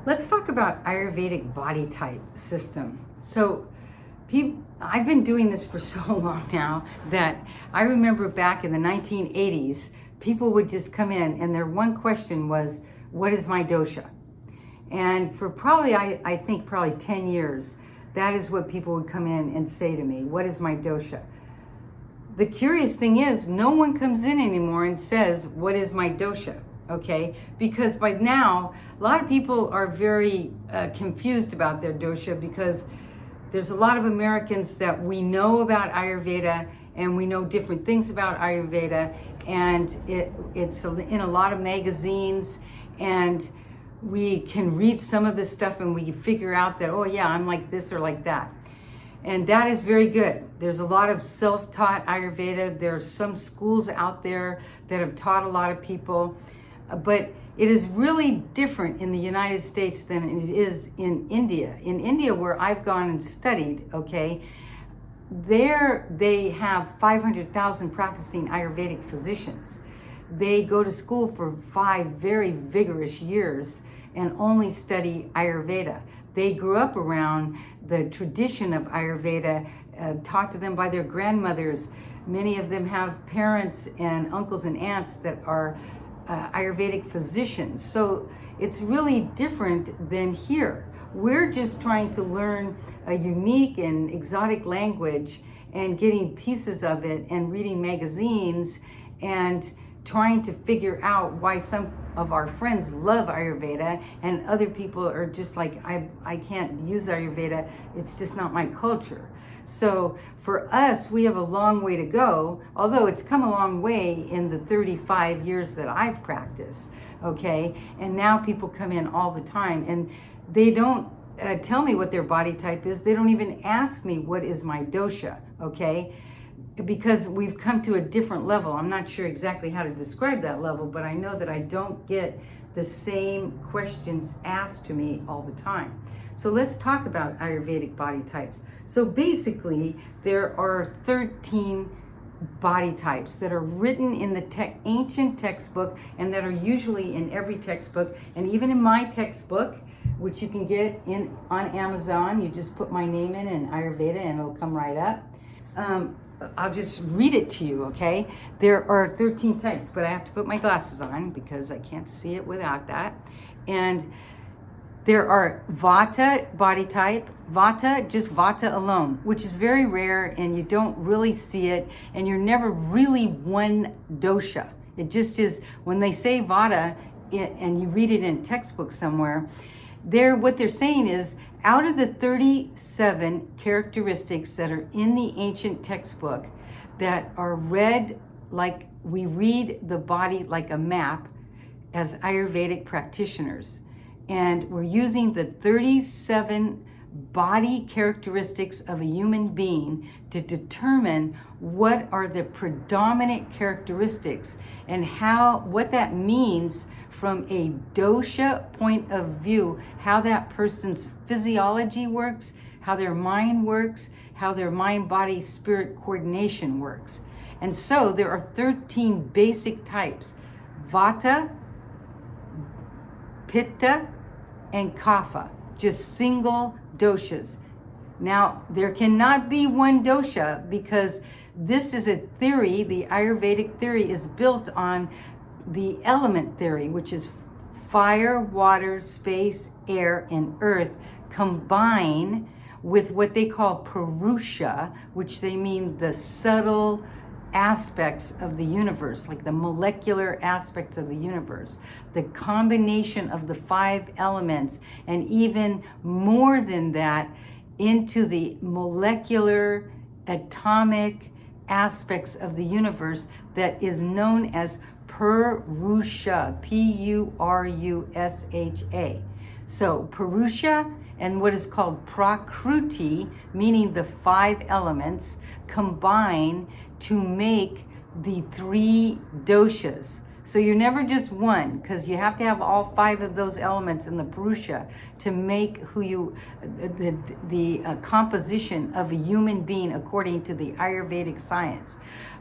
Let's talk about Ayurvedic body type system. So, I've been doing this for so long now that I remember back in the 1980s, people would just come in and their one question was, what is my dosha? And for probably, I think probably 10 years, that is what people would come in and say to me, what is my dosha? The curious thing is, no one comes in anymore and says, what is my dosha? Okay, because by now, a lot of people are very confused about their dosha because there's a lot of Americans that we know about Ayurveda and we know different things about Ayurveda, and it's in a lot of magazines, and we can read some of this stuff and we figure out that, oh yeah, I'm like this or like that. And that is very good. There's a lot of self-taught Ayurveda. There are some schools out there that have taught a lot of people. But it is really different in the United States than it is in India. In India, where I've gone and studied, okay, there they have 500,000 practicing Ayurvedic physicians. They go to school for 5 very vigorous years and only study Ayurveda. They grew up around the tradition of Ayurveda, taught to them by their grandmothers. Many of them have parents and uncles and aunts that are Ayurvedic physicians. So it's really different than here. We're just trying to learn a unique and exotic language and getting pieces of it and reading magazines and trying to figure out why some of our friends love Ayurveda and other people are just like, I can't use Ayurveda, it's just not my culture. So for us, we have a long way to go, although it's come a long way in the 35 years that I've practiced, okay? And now people come in all the time and they don't tell me what their body type is. They don't even ask me what is my dosha, okay? Because we've come to a different level. I'm not sure exactly how to describe that level, but I know that I don't get the same questions asked to me all the time. So let's talk about Ayurvedic body types. So basically, there are 13 body types that are written in the ancient textbook and that are usually in every textbook. And even in my textbook, which you can get on Amazon, you just put my name in Ayurveda and it'll come right up. I'll just read it to you, okay? There are 13 types, but I have to put my glasses on because I can't see it without that. And there are Vata body type, Vata, just Vata alone, which is very rare and you don't really see it and you're never really one dosha. It just is, when they say Vata and you read it in textbooks somewhere, what they're saying is, out of the 37 characteristics that are in the ancient textbook that are read like we read the body like a map as Ayurvedic practitioners, and we're using the 37 body characteristics of a human being to determine what are the predominant characteristics and what that means from a dosha point of view, how that person's physiology works, how their mind works, how their mind-body-spirit coordination works. And so there are 13 basic types: Vata, Pitta, and Kapha, just single doshas. Now, there cannot be one dosha because this is a theory. The Ayurvedic theory is built on the element theory, which is fire, water, space, air, and earth combine with what they call Purusha, which they mean the subtle aspects of the universe, like the molecular aspects of the universe, the combination of the 5 elements, and even more than that, into the molecular, atomic aspects of the universe that is known as Purusha, P-U-R-U-S-H-A. So Purusha and what is called Prakruti, meaning the 5 elements, combine to make the 3 doshas. So you're never just one, because you have to have all 5 of those elements in the Purusha to make the composition of a human being according to the Ayurvedic science.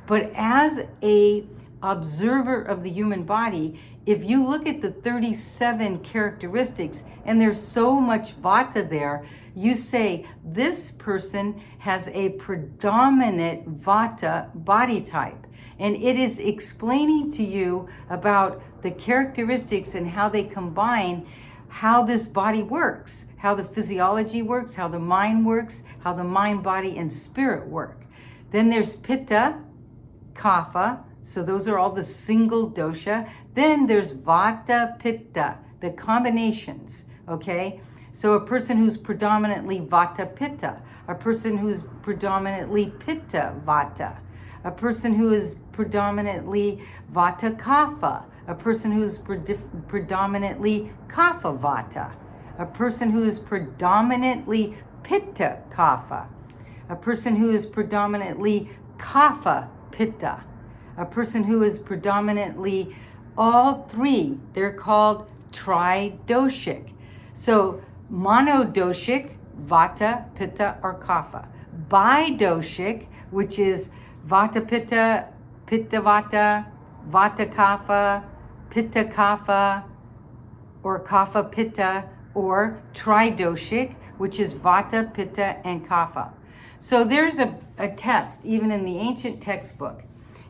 But as a observer of the human body, if you look at the 37 characteristics, and there's so much vata there, you say this person has a predominant vata body type. And it is explaining to you about the characteristics and how they combine, how this body works, how the physiology works, how the mind works, how the mind, body, and spirit work. Then there's Pitta, Kapha, so those are all the single dosha. Then there's Vata, Pitta, the combinations, okay? So a person who's predominantly Vata, Pitta, a person who's predominantly Pitta, Vata, a person who is predominantly Vata, Kapha, a person who's predominantly Kapha, Vata, a person who is predominantly Pitta, Kapha, a person who is predominantly Kapha, Pitta, a person who is predominantly all three. They're called tridoshic. So monodoshic, Vata, Pitta, or Kapha. Bidoshic, which is Vata, Pitta, Pitta, Vata, Vata, Kapha, Pitta, Kapha, or Kapha, Pitta, or tridoshic, which is Vata, Pitta, and Kapha. So there's a test, even in the ancient textbook.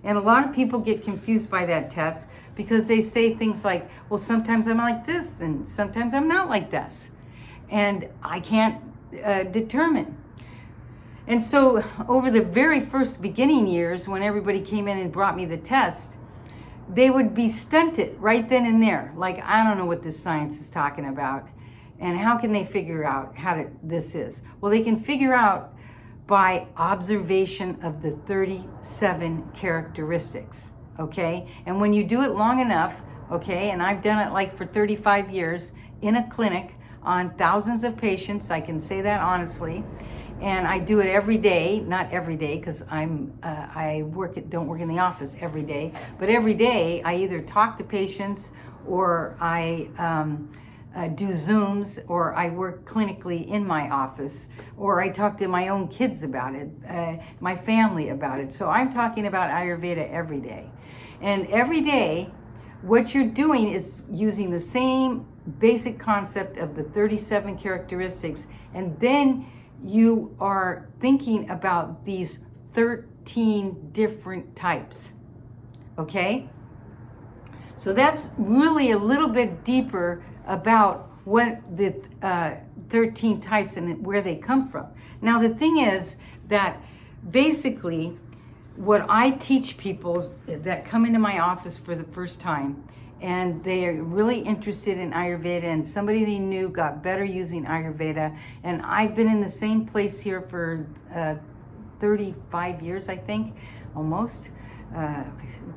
And a lot of people get confused by that test because they say things like, well, sometimes I'm like this and sometimes I'm not like this. And I can't determine. And so over the very first beginning years, when everybody came in and brought me the test, they would be stunted right then and there. Like, I don't know what this science is talking about. And how can they figure out this is? Well, they can figure out by observation of the 37 characteristics, okay? And when you do it long enough, okay, and I've done it like for 35 years in a clinic on thousands of patients, I can say that honestly, and I do it every day, not every day because I don't work in the office every day, but every day I either talk to patients or I do Zooms, or I work clinically in my office, or I talk to my own kids about it, my family about it. So I'm talking about Ayurveda every day. And every day, what you're doing is using the same basic concept of the 37 characteristics, and then you are thinking about these 13 different types, okay? So that's really a little bit deeper about what the 13 types and where they come from. Now, the thing is that basically what I teach people that come into my office for the first time and they are really interested in Ayurveda and somebody they knew got better using Ayurveda, and I've been in the same place here for 35 years, I think, almost. I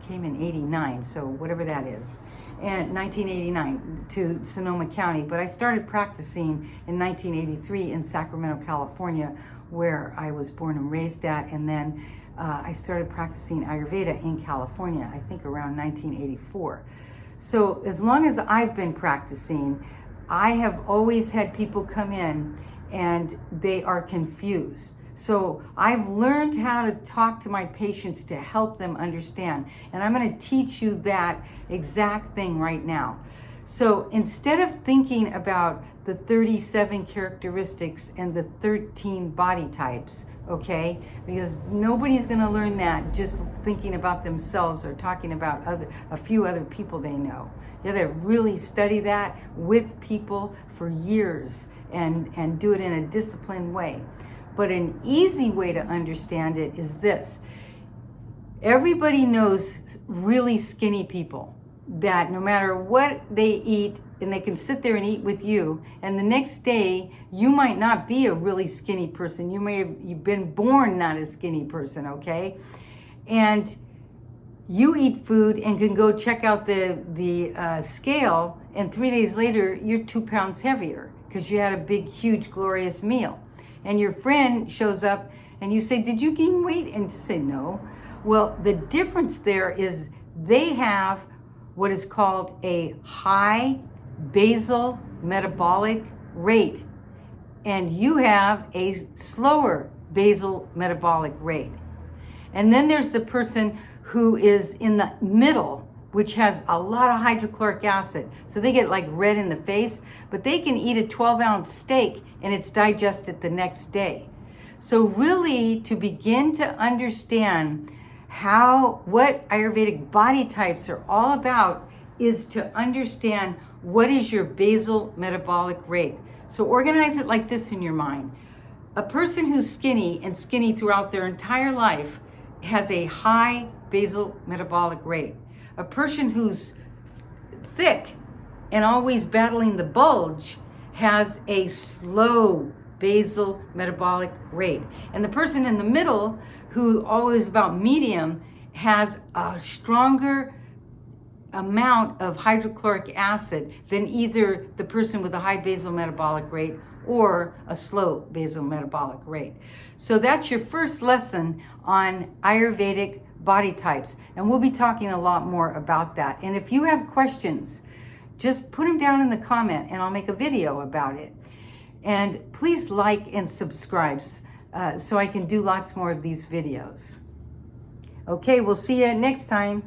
came in 89, so whatever that is. And 1989 to Sonoma County, but I started practicing in 1983 in Sacramento, California, where I was born and raised at, and then I started practicing Ayurveda in California, I think around 1984. So as long as I've been practicing, I have always had people come in and they are confused. So I've learned how to talk to my patients to help them understand. And I'm going to teach you that exact thing right now. So instead of thinking about the 37 characteristics and the 13 body types, okay, because nobody's going to learn that just thinking about themselves or talking about a few other people they know. You have to really study that with people for years and do it in a disciplined way. But an easy way to understand it is this. Everybody knows really skinny people that no matter what they eat, and they can sit there and eat with you, and the next day you might not be a really skinny person. You've been born not a skinny person, okay? And you eat food and can go check out the scale, and 3 days later you're 2 pounds heavier because you had a big, huge, glorious meal. And your friend shows up and you say, did you gain weight? And you say, no. Well, the difference there is they have what is called a high basal metabolic rate, and you have a slower basal metabolic rate. And then there's the person who is in the middle, which has a lot of hydrochloric acid. So they get like red in the face, but they can eat a 12-ounce steak and it's digested the next day. So really, to begin to understand what Ayurvedic body types are all about is to understand what is your basal metabolic rate. So organize it like this in your mind. A person who's skinny and skinny throughout their entire life has a high basal metabolic rate. A person who's thick and always battling the bulge has a slow basal metabolic rate. And the person in the middle, who always about medium, has a stronger amount of hydrochloric acid than either the person with a high basal metabolic rate or a slow basal metabolic rate. So that's your first lesson on Ayurvedic body types. And we'll be talking a lot more about that. And if you have questions, just put them down in the comment and I'll make a video about it. And please like and subscribe so I can do lots more of these videos. Okay, we'll see you next time.